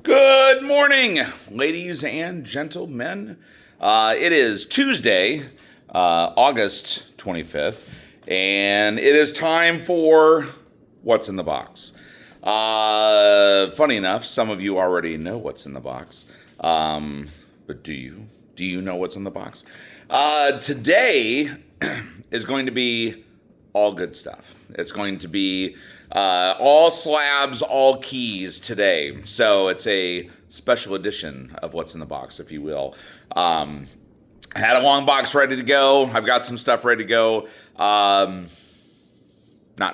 Good morning, ladies and gentlemen. It is Tuesday, August 25th, and it is time for What's in the Box. Funny enough, some of you already know what's in the box, but do you? Do you know what's in the box? Today is going to be all good stuff. It's going to be all slabs, all keys today. So it's a special edition of What's in the Box, if you will. I had a long box ready to go. I've got some stuff ready to go. Not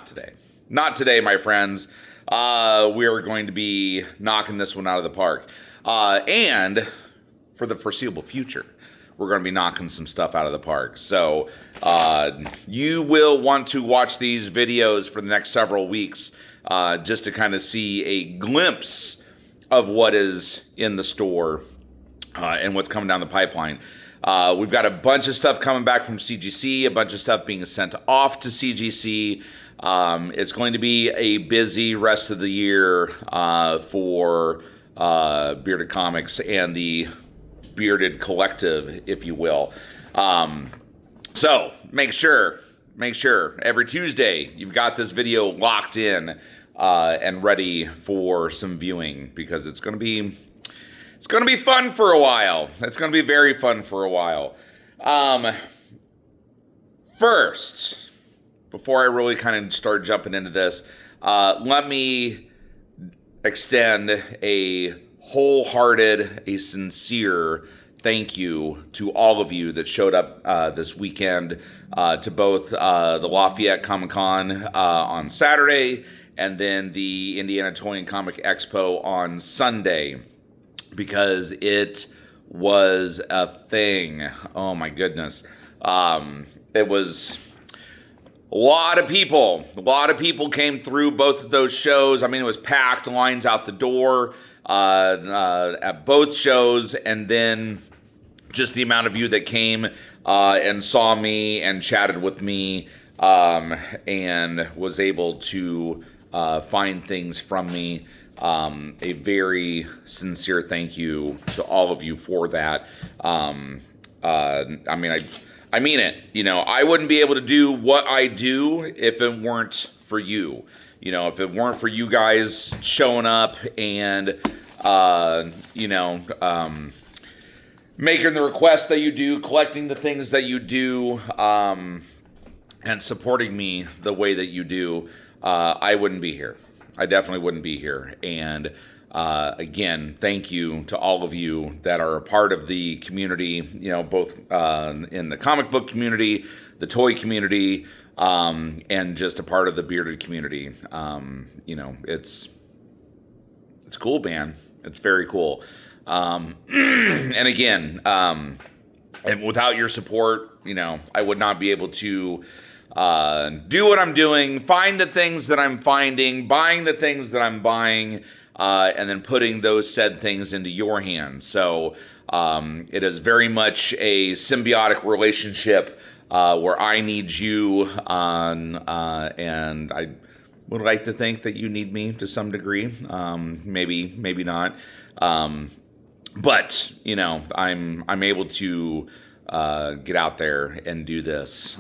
today. Not today, my friends. We are going to be knocking this one out of the park. And for the foreseeable future, we're going to be knocking some stuff out of the park. So you will want to watch these videos for the next several weeks just to kind of see a glimpse of what is in the store and what's coming down the pipeline. We've got a bunch of stuff coming back from CGC, a bunch of stuff being sent off to CGC. It's going to be a busy rest of the year for Bearded Comics and the Bearded Collective, if you will. So make sure every Tuesday you've got this video locked in and ready for some viewing, because it's going to be fun for a while. It's going to be very fun for a while. First, before I really kind of start jumping into this, let me extend a wholehearted, a sincere thank you to all of you that showed up this weekend to both the Lafayette Comic-Con on Saturday and then the Indiana Toy and Comic Expo on Sunday, because it was a thing. Oh my goodness. It was a lot of people. A lot of people came through both of those shows. I mean, it was packed, lines out the door at both shows, and then just the amount of you that came and saw me and chatted with me and was able to find things from me. A very sincere thank you to all of you for that. I mean it. You know, I wouldn't be able to do what I do if it weren't for you. You know, if it weren't for you guys showing up and, making the requests that you do, collecting the things that you do, and supporting me the way that you do, I wouldn't be here. I definitely wouldn't be here. And again, thank you to all of you that are a part of the community, you know, both in the comic book community, the toy community, and just a part of the bearded community. You know, it's cool, man. It's very cool. And again, and without your support, you know, I would not be able to do what I'm doing, find the things that I'm finding, buying the things that I'm buying, and then putting those said things into your hands. So it is very much a symbiotic relationship where I need you, and I would like to think that you need me to some degree. Maybe not. But you know, I'm able to get out there and do this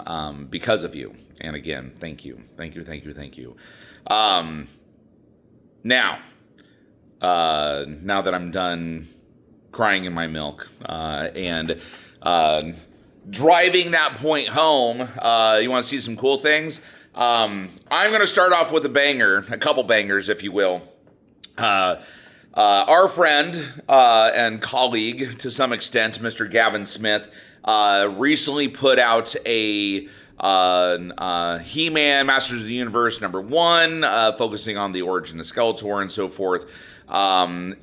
because of you. And again, thank you. Now that I'm done crying in my milk and driving that point home, you want to see some cool things? I'm going to start off with a couple bangers, if you will. Our friend and colleague, to some extent, Mr. Gavin Smith, recently put out a He-Man Masters of the Universe #1, focusing on the origin of Skeletor and so forth. And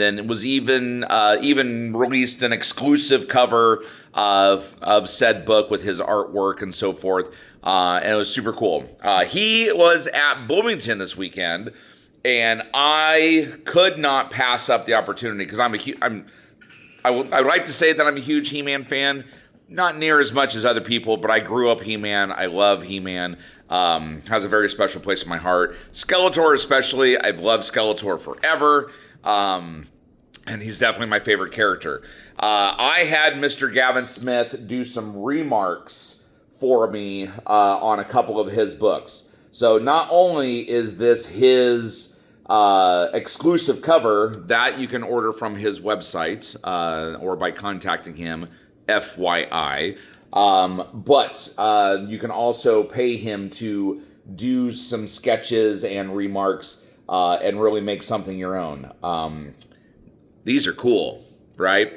then it was even released an exclusive cover of said book with his artwork and so forth. And it was super cool. He was at Bloomington this weekend, and I could not pass up the opportunity, because I would like to say that I'm a huge He-Man fan, not near as much as other people, but I grew up He-Man. I love He-Man. Has a very special place in my heart. Skeletor especially. I've loved Skeletor forever. And he's definitely my favorite character. I had Mr. Gavin Smith do some remarks for me on a couple of his books. So not only is this his exclusive cover that you can order from his website or by contacting him, FYI, but you can also pay him to do some sketches and remarks and really make something your own. These are cool, right?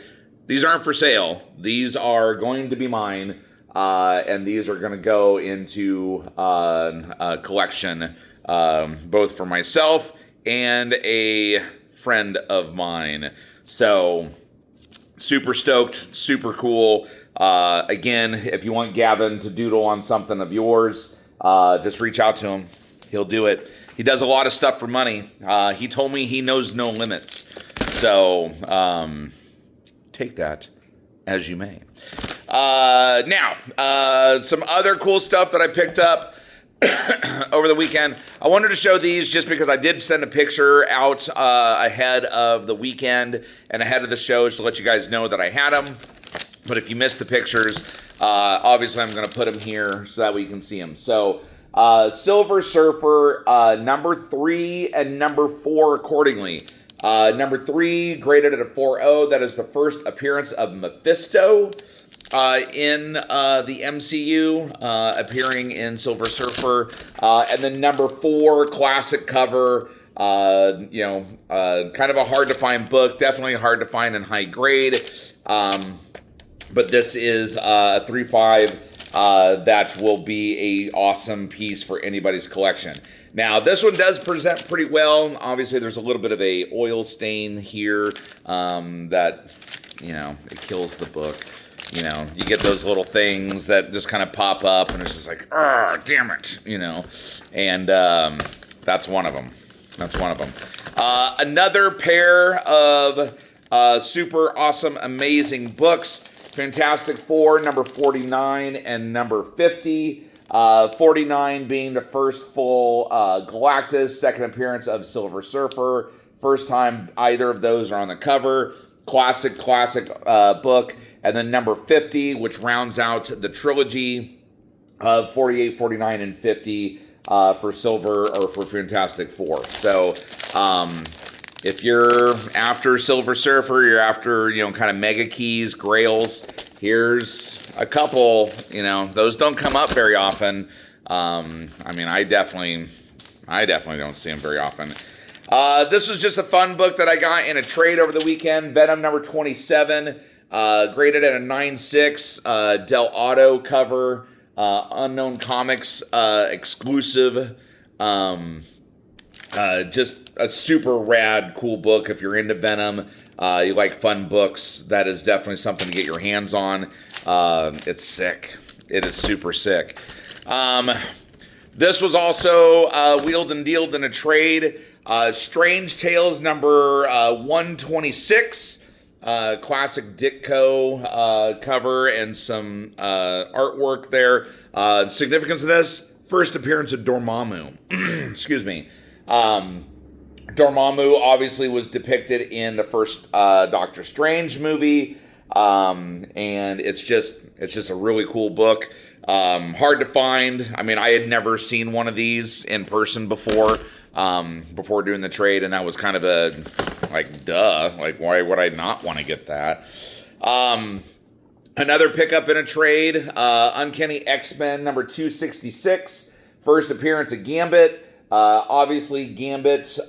These aren't for sale. These are going to be mine, and these are going to go into a collection, both for myself and a friend of mine. So, super stoked, super cool. Again, if you want Gavin to doodle on something of yours, just reach out to him. He'll do it. He does a lot of stuff for money. He told me he knows no limits. So, take that as you may. Now, some other cool stuff that I picked up over the weekend. I wanted to show these just because I did send a picture out ahead of the weekend and ahead of the shows to let you guys know that I had them. But if you missed the pictures, obviously I'm going to put them here so that we can see them. So, Silver Surfer, number 3 and number 4 accordingly. Number 3, graded at a 4.0. That is the first appearance of Mephisto in the MCU, appearing in Silver Surfer. And then number 4, classic cover. Kind of a hard to find book. Definitely hard to find in high grade. But this is a 3.5 that will be a awesome piece for anybody's collection. Now, this one does present pretty well. Obviously, there's a little bit of a oil stain here that, it kills the book. You get those little things that just kind of pop up, and it's just like, oh, damn it, And that's one of them. Another pair of super awesome, amazing books. Fantastic Four, number 49 and number 50. 49 being the first full Galactus, second appearance of Silver Surfer. First time either of those are on the cover. Classic book. And then number 50, which rounds out the trilogy of 48, 49, and 50 for Silver or for Fantastic Four. So, if you're after Silver Surfer, you're after, kind of mega keys, grails, here's a couple, those don't come up very often. I definitely don't see them very often. This was just a fun book that I got in a trade over the weekend. Venom number 27, graded at a 9.6, Del Auto cover, Unknown Comics exclusive. Just a super rad, cool book. If you're into Venom, you like fun books, that is definitely something to get your hands on. It's sick. It is super sick. This was also wheeled and dealed in a trade. Strange Tales number 126. Classic Ditko cover and some artwork there. Significance of this, first appearance of Dormmamu. Excuse me. Dormmamu obviously was depicted in the first Doctor Strange movie, and it's just a really cool book. Hard to find. I had never seen one of these in person before doing the trade, and that was kind of a duh. Why would I not want to get that? Another pickup in a trade, Uncanny X-Men number 266, first appearance of Gambit. Obviously, Gambit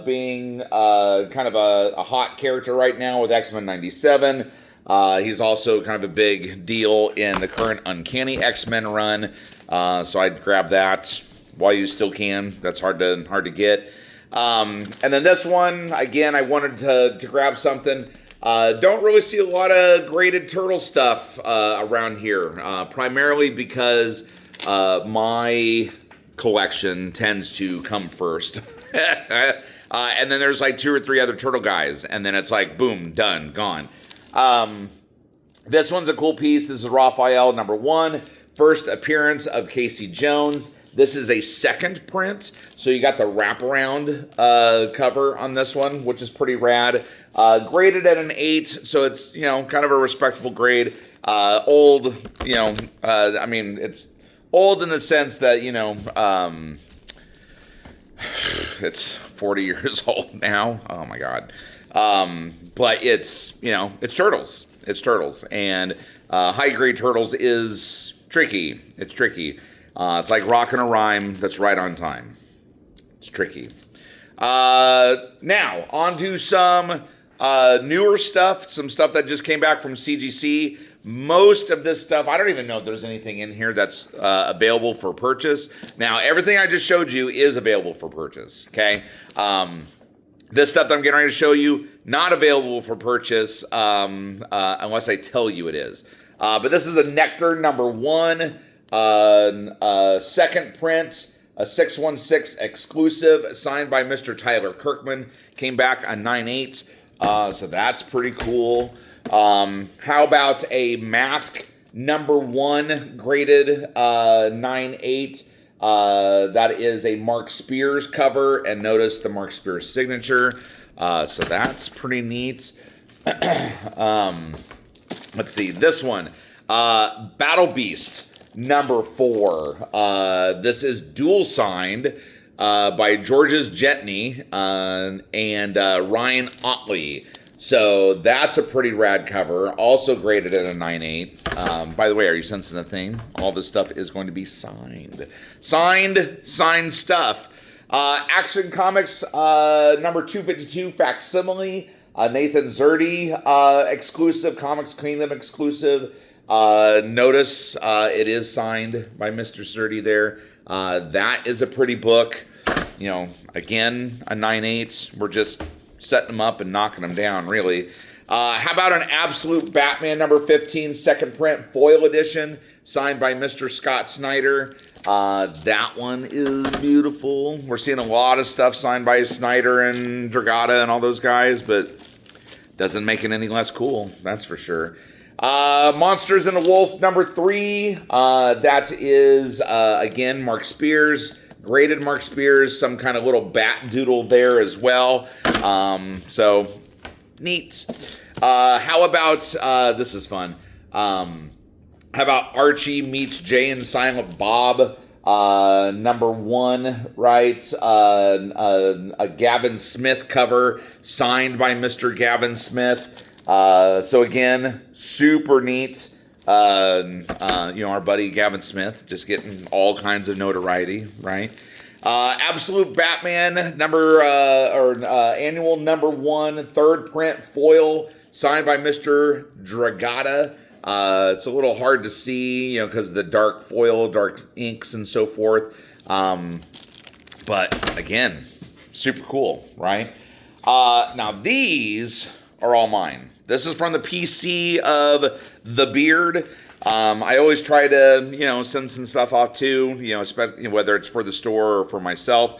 being kind of a hot character right now with X-Men 97. He's also kind of a big deal in the current Uncanny X-Men run. So I'd grab that while you still can. That's hard to get. And then this one, again, I wanted to grab something. Don't really see a lot of graded turtle stuff around here, primarily because my collection tends to come first. And then there's 2 or 3 other turtle guys, and then it's boom, done, gone. This one's a cool piece. This is Raphael #1. First appearance of Casey Jones. This is a second print, so you got the wraparound cover on this one, which is pretty rad. Graded at an 8, so it's, you know, kind of a respectable grade. Old, you know, I mean, it's old in the sense that, you know, it's 40 years old now. Oh my God. But it's, you know, it's turtles. It's turtles. And high grade turtles is tricky. It's tricky. It's like rocking a rhyme that's right on time. It's tricky. Now, on to some newer stuff, some stuff that just came back from CGC. Most of this stuff, I don't even know if there's anything in here that's available for purchase. Now, everything I just showed you is available for purchase, okay? This stuff that I'm getting ready to show you, not available for purchase unless I tell you it is. But this is a Nectar #1. Second print, a 616 exclusive, signed by Mr. Tyler Kirkman. Came back a 9.8, so that's pretty cool. How about a Mask #1 graded 9.8? That is a Mark Spears cover, and notice the Mark Spears signature. So that's pretty neat. Let's see, this one, Battle Beast #4. This is dual signed by Georges Jetney and Ryan Otley. So that's a pretty rad cover. Also graded at a 9.8. By the way, are you sensing a theme? All this stuff is going to be signed. Signed stuff. Action Comics #252 Facsimile. Nathan Zerdy exclusive, Comics Kingdom exclusive. Notice it is signed by Mr. Zerdy there. That is a pretty book. You know, again, a 9.8. We're just setting them up and knocking them down, really. How about an Absolute Batman #15 second print foil edition, signed by Mr. Scott Snyder. That one is beautiful. We're seeing a lot of stuff signed by Snyder and Dragata and all those guys, but doesn't make it any less cool, that's for sure. Monsters and the Wolf #3. That is, again, Mark Spears. Graded Mark Spears. Some kind of little bat doodle there as well. So, neat. How about, this is fun. How about Archie meets Jay and Silent Bob? #1, right? A Gavin Smith cover, signed by Mr. Gavin Smith. So again, super neat. You know, our buddy Gavin Smith just getting all kinds of notoriety, right? Absolute Batman annual #1 third print foil, signed by Mr. Dragata. It's a little hard to see, you know, because of the dark foil, dark inks, and so forth. But again, super cool, right? Now these are all mine. This is from the PC of The Beard. I always try to, you know, send some stuff off too, you know, whether it's for the store or for myself.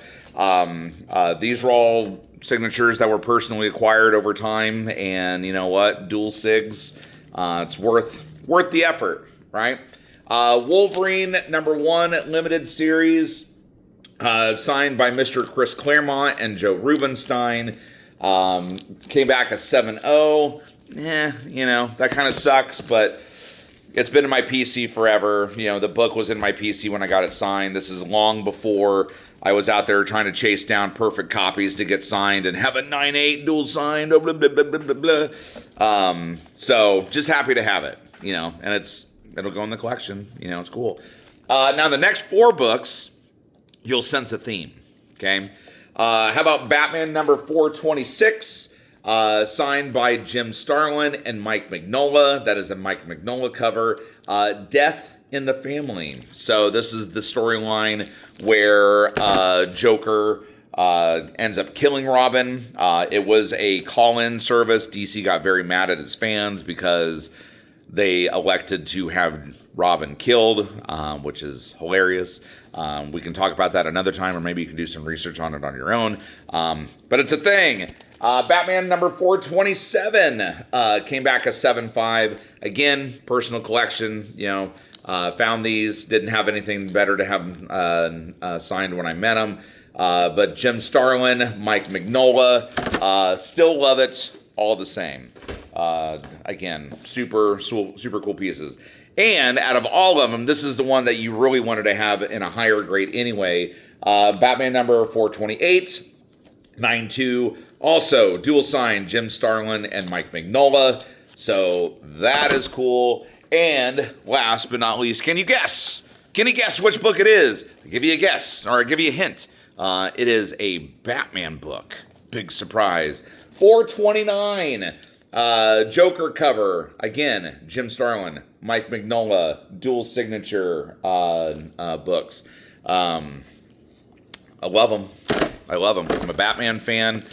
These are all signatures that were personally acquired over time, and you know what? Dual sigs. It's worth the effort, right? Wolverine #1 limited series, signed by Mr. Chris Claremont and Joe Rubenstein. Came back a 7.0. You know, that kind of sucks, but it's been in my PC forever. You know, the book was in my PC when I got it signed. This is long before I was out there trying to chase down perfect copies to get signed and have a 9.8 dual signed, blah, blah, blah, blah, blah, blah. So just happy to have it, you know, and it'll go in the collection. You know, it's cool. Now the next 4 books, you'll sense a theme, okay? How about Batman #426, signed by Jim Starlin and Mike Mignola. That is a Mike Mignola cover. Death in the Family. So this is the storyline where Joker ends up killing Robin. It was a call-in service. DC got very mad at his fans because they elected to have Robin killed, which is hilarious. We can talk about that another time, or maybe you can do some research on it on your own. But it's a thing. Batman #427 came back a 7.5. Again, personal collection, found these, didn't have anything better to have signed when I met them. But Jim Starlin, Mike Mignola, still love it all the same. Again, super cool pieces. And out of all of them, this is the one that you really wanted to have in a higher grade anyway. Batman number 428, 92. Also, dual sign Jim Starlin and Mike Mignola. So that is cool. And last but not least, can you guess? Can you guess which book it is? I'll give you a guess, or I'll give you a hint. It is a Batman book. Big surprise. 429. Joker cover. Again, Jim Starlin, Mike Mignola, dual signature books. I love them. I'm a Batman fan.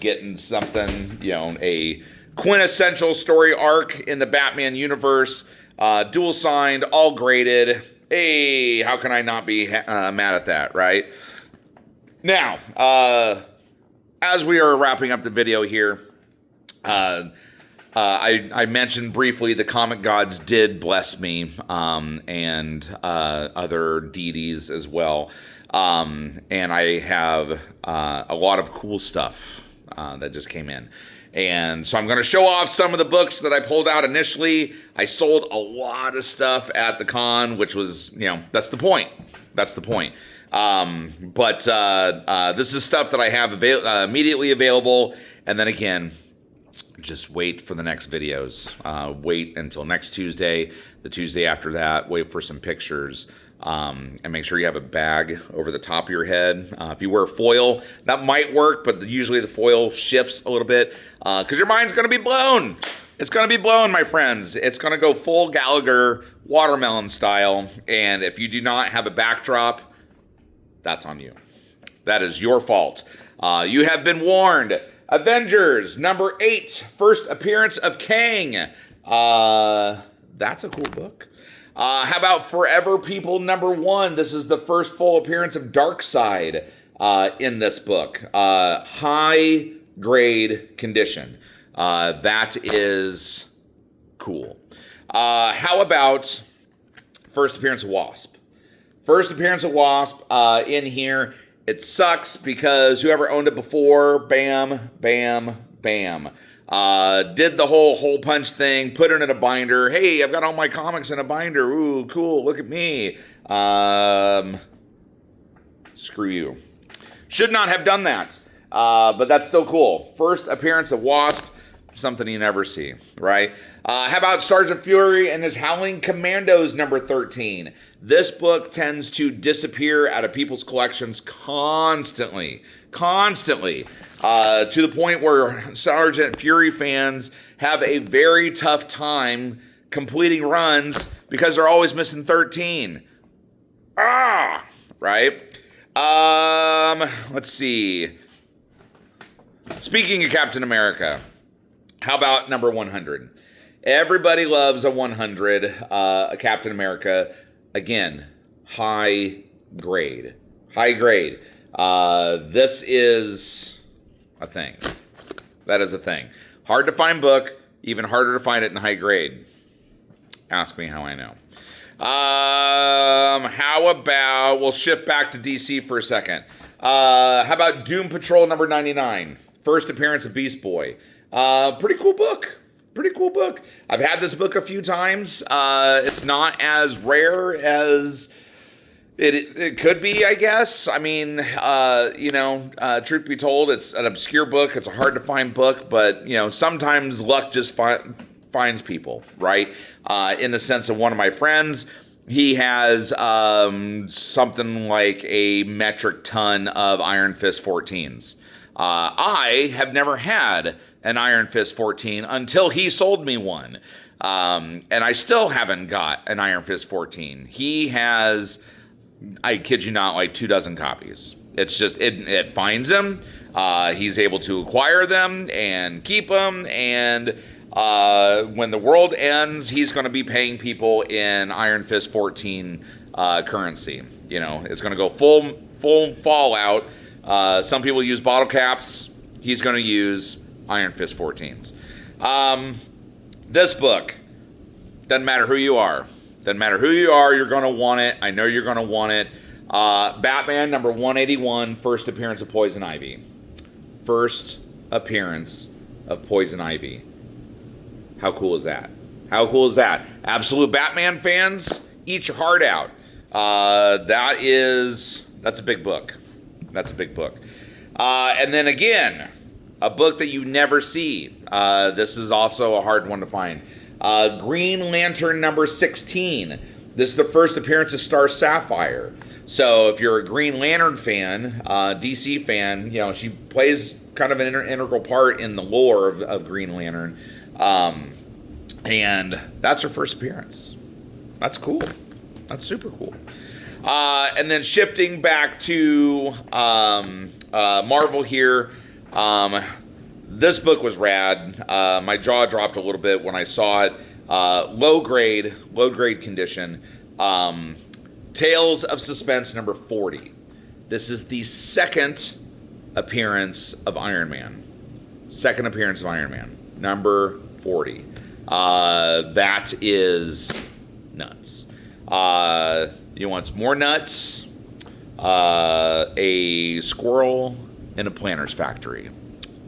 Getting something, a quintessential story arc in the Batman universe. Dual signed, all graded. Hey, how can I not be mad at that, right? Now, as we are wrapping up the video here, I mentioned briefly the comic gods did bless me, and other deities as well. And I have a lot of cool stuff that just came in. And so I'm going to show off some of the books that I pulled out initially. I sold a lot of stuff at the con, which was, that's the point. That's the point. But this is stuff that I have immediately available. And then again, just wait for the next videos. Wait until next Tuesday, the Tuesday after that. Wait for some pictures. And make sure you have a bag over the top of your head. If you wear foil, that might work, but usually the foil shifts a little bit because your mind's going to be blown. It's going to be blown, my friends. It's going to go full Gallagher watermelon style. And if you do not have a backdrop, that's on you. That is your fault. You have been warned. Avengers number 8, first appearance of Kang. That's a cool book. How about Forever People number 1? This is the first full appearance of Darkseid in this book. High grade condition. That is cool. How about first appearance of Wasp? First appearance of Wasp in here. It sucks because whoever owned it before, bam, bam, bam. Did the whole hole punch thing, put it in a binder. Hey, I've got all my comics in a binder. Ooh, cool, look at me. Screw you. Should not have done that. But that's still cool. First appearance of Wasp, something you never see, right? How about Sergeant Fury and his Howling Commandos number 13? This book tends to disappear out of people's collections constantly. To the point where Sergeant Fury fans have a very tough time completing runs because they're always missing 13. Right? Let's see. Speaking of Captain America, how about number 100? Everybody loves a 100, a Captain America. Again, high grade. This is a thing. That is a thing. Hard to find book, even harder to find it in high grade. Ask me how I know. How about, we'll shift back to DC for a second. How about Doom Patrol number 99? First appearance of Beast Boy. Pretty cool book. I've had this book a few times. It's not as rare as it could be, I guess. I mean, truth be told, it's an obscure book. It's a hard to find book, but, sometimes luck just finds people, right? In the sense of one of my friends, he has something like a metric ton of Iron Fist 14s. I have never had an Iron Fist 14 until he sold me one. And I still haven't got an Iron Fist 14. He has, I kid you not, like 24 copies. It's just, it finds him. He's able to acquire them and keep them. And when the world ends, he's going to be paying people in Iron Fist 14 currency. It's going to go full Fallout. Some people use bottle caps. He's going to use Iron Fist 14s. This book, doesn't matter who you are. Doesn't matter who you are, you're going to want it. I know you're going to want it. Batman number 181, first appearance of Poison Ivy. First appearance of Poison Ivy. How cool is that? How cool is that? Absolute Batman fans, eat your heart out. That's a big book. That's a big book. And then again, a book that you never see. This is also a hard one to find. Green Lantern number 16. This is the first appearance of Star Sapphire. So if you're a Green Lantern fan, DC fan, you know, she plays kind of an integral part in the lore of Green Lantern. And that's her first appearance. That's cool. That's super cool. And then shifting back to Marvel here. This book was rad. My jaw dropped a little bit when I saw it. Low grade condition. Tales of Suspense number 40. This is the second appearance of Iron Man. Second appearance of Iron Man. Number 40. That is nuts. You want more nuts? A squirrel in a planter's factory.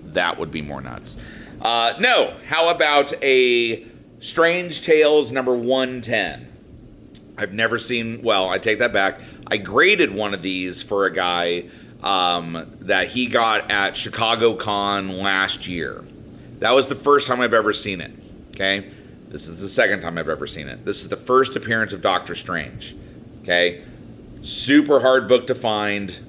That would be more nuts. No, how about a Strange Tales number 110? I've never seen, well, I take that back. I graded one of these for a guy that he got at Chicago Con last year. That was the first time I've ever seen it, okay? This is the second time I've ever seen it. This is the first appearance of Doctor Strange, okay? Super hard book to find. This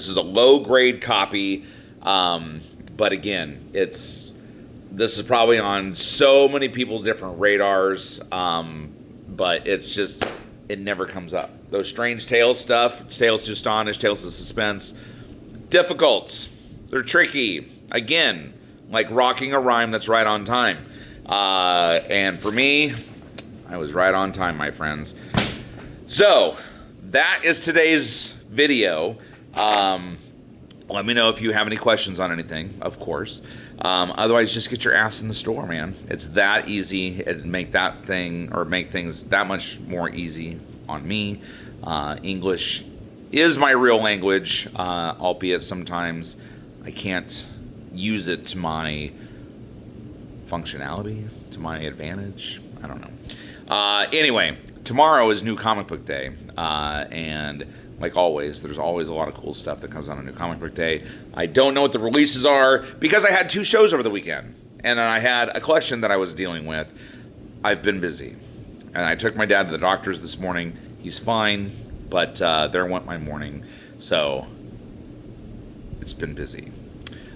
is a low-grade copy, but again, this is probably on so many people's different radars, but it's just, it never comes up. Those Strange Tales stuff, Tales to Astonish, Tales of Suspense, difficult. They're tricky. Again, like rocking a rhyme that's right on time. And for me, I was right on time, my friends. So, that is today's video. Let me know if you have any questions on anything, of course. Otherwise, just get your ass in the store, man. It's that easy. It'd make things that much more easy on me. English is my real language, albeit sometimes I can't use it to my functionality, to my advantage. I don't know. Anyway, tomorrow is New Comic Book Day, and like always, there's always a lot of cool stuff that comes on a New Comic Book Day. I don't know what the releases are because I had 2 shows over the weekend, and then I had a collection that I was dealing with. I've been busy, and I took my dad to the doctor's this morning. He's fine, but there went my morning, so it's been busy.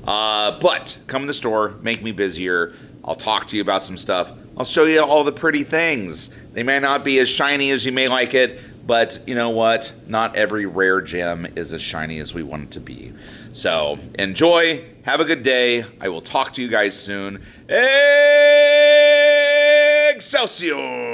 But come in the store, make me busier. I'll talk to you about some stuff. I'll show you all the pretty things. They may not be as shiny as you may like it, but you know what? Not every rare gem is as shiny as we want it to be. So enjoy. Have a good day. I will talk to you guys soon. EXCELSIOR!